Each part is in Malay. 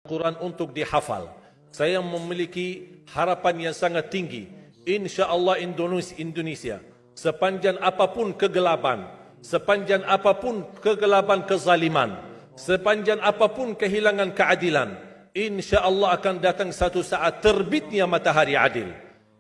Quran untuk dihafal. Saya memiliki harapan yang sangat tinggi. InsyaAllah Indonesia, sepanjang apapun kegelapan, sepanjang apapun kegelapan kezaliman, sepanjang apapun kehilangan keadilan, InsyaAllah akan datang satu saat terbitnya matahari adil.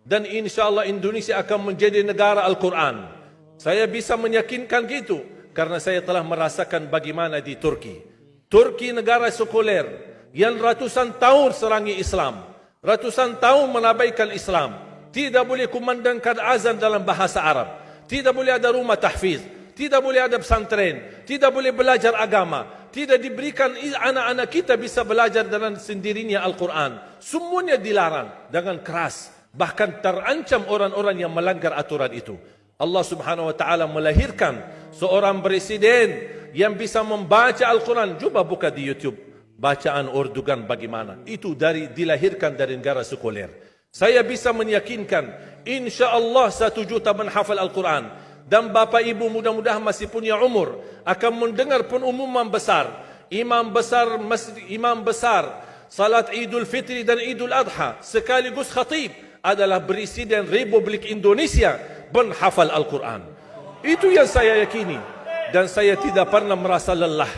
Dan InsyaAllah Indonesia akan menjadi negara Al-Quran. Saya bisa meyakinkan gitu karena saya telah merasakan bagaimana di Turki. Turki negara sekuler yang ratusan tahun serangi Islam, ratusan tahun menabaikan Islam, tidak boleh kumandangkan azan dalam bahasa Arab, tidak boleh ada rumah tahfiz, tidak boleh ada pesantren, tidak boleh belajar agama, tidak diberikan anak-anak kita bisa belajar dengan sendirinya Al-Quran. Semuanya dilarang dengan keras, bahkan terancam orang-orang yang melanggar aturan itu. Allah Subhanahu wa taala melahirkan seorang presiden yang bisa membaca Al-Quran. Coba buka di YouTube bacaan Erdogan bagaimana. Itu dilahirkan dari negara sekuler. Saya bisa meyakinkan insya-Allah 1 juta menghafal Al-Quran. Dan Bapak Ibu mudah-mudahan masih punya umur akan mendengar pengumuman besar. Imam besar salat Idul Fitri dan Idul Adha sekaligus khatib adalah Presiden Republik Indonesia menghafal Al-Quran. Itu yang saya yakini. Dan saya tidak pernah merasa lelah.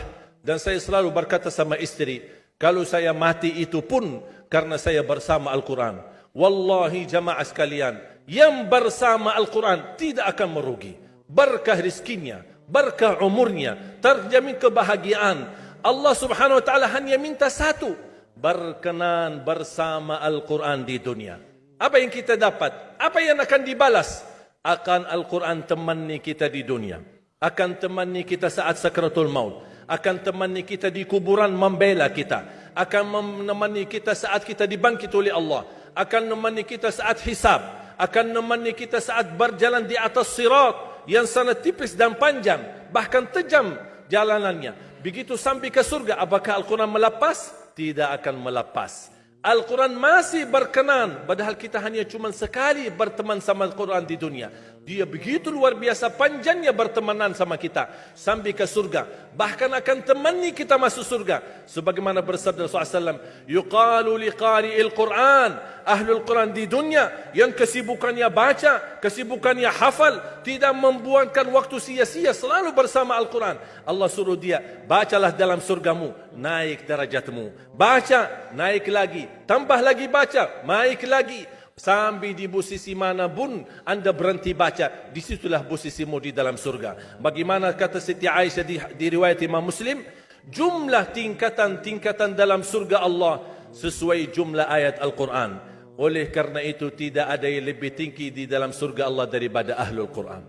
Dan saya selalu berkata sama istri, kalau saya mati itu pun karena saya bersama Al-Quran. Wallahi jamaah sekalian, yang bersama Al-Quran tidak akan merugi. Berkah rizkinya, berkah umurnya, terjamin kebahagiaan. Allah Subhanahu wa taala hanya minta satu, berkenan bersama Al-Quran di dunia. Apa yang kita dapat? Apa yang akan dibalas? Akan Al-Quran temani kita di dunia, akan temani kita saat sakratul maut, akan temani kita di kuburan membela kita, akan menemani kita saat kita dibangkit oleh Allah, akan menemani kita saat hisab, akan menemani kita saat berjalan di atas sirat yang sangat tipis dan panjang, bahkan tajam jalanannya. Begitu sampai ke surga, apakah Al-Quran melepas? Tidak akan melepas. Al-Quran masih berkenan, padahal kita hanya cuma sekali berteman sama Al-Quran di dunia. Dia begitu luar biasa panjangnya bertemanan sama kita sampai ke surga. Bahkan akan temani kita masuk surga. Sebagaimana bersabda Rasulullah SAW, yuqalu liqari'il Quran, ahlul Quran di dunia yang kesibukannya baca, kesibukannya hafal, tidak membuangkan waktu sia-sia, selalu bersama Al-Quran. Allah suruh dia, bacalah dalam surgamu, naik derajatmu. Baca, naik lagi, tambah lagi baca, naik lagi. Sampai di posisi mana pun anda berhenti baca, disitulah posisimu di dalam surga. Bagaimana kata Siti Aisyah di riwayat Imam Muslim, jumlah tingkatan-tingkatan dalam surga Allah sesuai jumlah ayat Al-Quran. Oleh karena itu tidak ada yang lebih tinggi di dalam surga Allah daripada Ahlul Quran.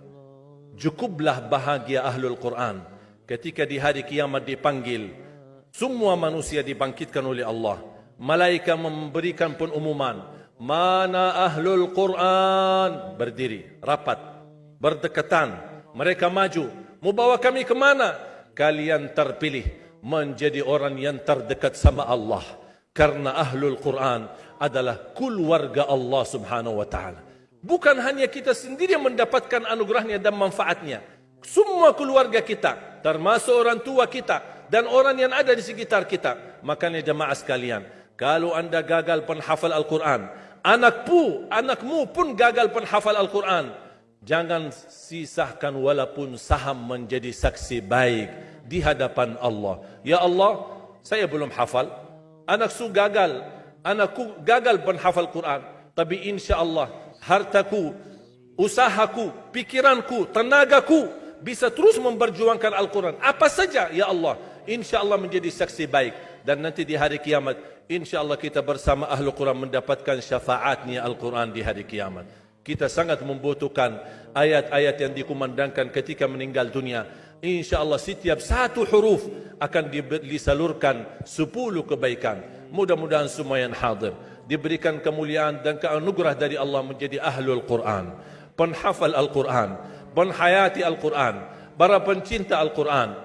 Cukuplah bahagia Ahlul Quran ketika di hari kiamat dipanggil. Semua manusia dibangkitkan oleh Allah. Malaikat memberikan pengumuman, mana Ahlul Quran? Berdiri, rapat, berdekatan. Mereka maju. Mau bawa kami ke mana? Kalian terpilih menjadi orang yang terdekat sama Allah. Karena Ahlul Quran adalah keluarga Allah Subhanahu wa taala. Bukan hanya kita sendiri yang mendapatkan anugerahnya dan manfaatnya. Semua keluarga kita, termasuk orang tua kita dan orang yang ada di sekitar kita. Makanya jemaah sekalian, kalau anda gagal penghafal Al-Quran, anakmu pun gagal penghafal Al-Quran, jangan sisahkan walaupun saham menjadi saksi baik di hadapan Allah. Ya Allah, saya belum hafal, anakku gagal penghafal Quran, tapi insya-Allah hartaku, usahaku, pikiranku, tenagaku bisa terus memperjuangkan Al-Quran. Apa saja ya Allah, insya-Allah menjadi saksi baik. Dan nanti di hari kiamat, insya-Allah kita bersama Ahlul Quran mendapatkan syafaatnya Al-Quran di hari kiamat. Kita sangat membutuhkan ayat-ayat yang dikumandangkan ketika meninggal dunia. InsyaAllah setiap satu huruf akan disalurkan 10 kebaikan. Mudah-mudahan semua yang hadir diberikan kemuliaan dan keanugerah dari Allah menjadi Ahlul Quran, penghafal Al-Quran, penghayati Al-Quran, para pencinta Al-Quran,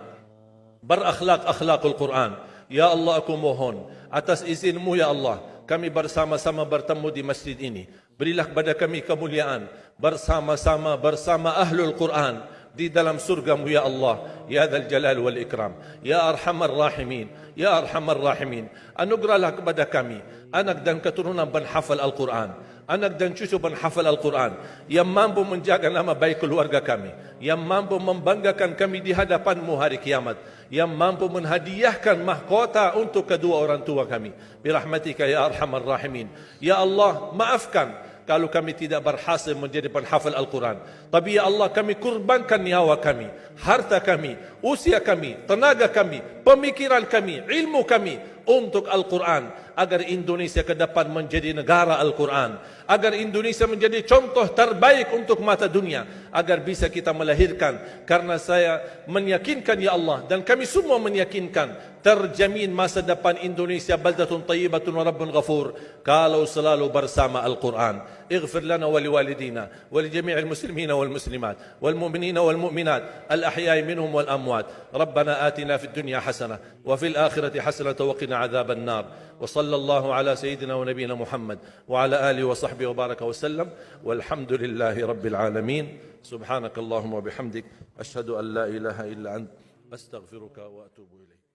berakhlak-akhlakul Quran. Ya Allah, aku mohon atas izinmu ya Allah, kami bersama-sama bertemu di masjid ini. Berilah kepada kami kemuliaan bersama-sama bersama Ahlul Quran di dalam surgamu ya Allah, ya Dzal Jalal wal Ikram, ya Arhamar Rahimin, ya Arhamar Rahimin. Anugerahlah kepada kami anak dan keturunan penghafal Al-Quran, anak dan cucu penghafal Al-Quran yang mampu menjaga nama baik keluarga kami, yang mampu membanggakan kami di hadapan-Mu hari kiamat, yang mampu menhadiahkan mahkota untuk kedua orang tua kami. Birahmatika ya Arhamar Rahimin. Ya Allah, maafkan kalau kami tidak berhasil menjadi penghafal Al-Quran. Tapi ya Allah, kami kurbankan nyawa kami, harta kami, usia kami, tenaga kami, pemikiran kami, ilmu kami untuk Al-Quran, agar Indonesia ke depan menjadi negara Al-Quran, agar Indonesia menjadi contoh terbaik untuk mata dunia, agar bisa kita melahirkan. Karena saya meyakinkan ya Allah, dan kami semua meyakinkan, terjamin masa depan Indonesia baldatun tayyibatun wa rabbun ghafur kalau selalu bersama Al-Quran. اغفر لنا ولوالدينا ولجميع المسلمين والمسلمات والمؤمنين والمؤمنات الأحياء منهم والأموات. ربنا آتنا في الدنيا حسنة وفي الآخرة حسنة وقنا عذاب النار. وصلى الله على سيدنا ونبينا محمد وعلى آله وصحبه وبارك وسلم والحمد لله رب العالمين. سبحانك اللهم وبحمدك أشهد أن لا إله إلا أنت أستغفرك وأتوب إليك.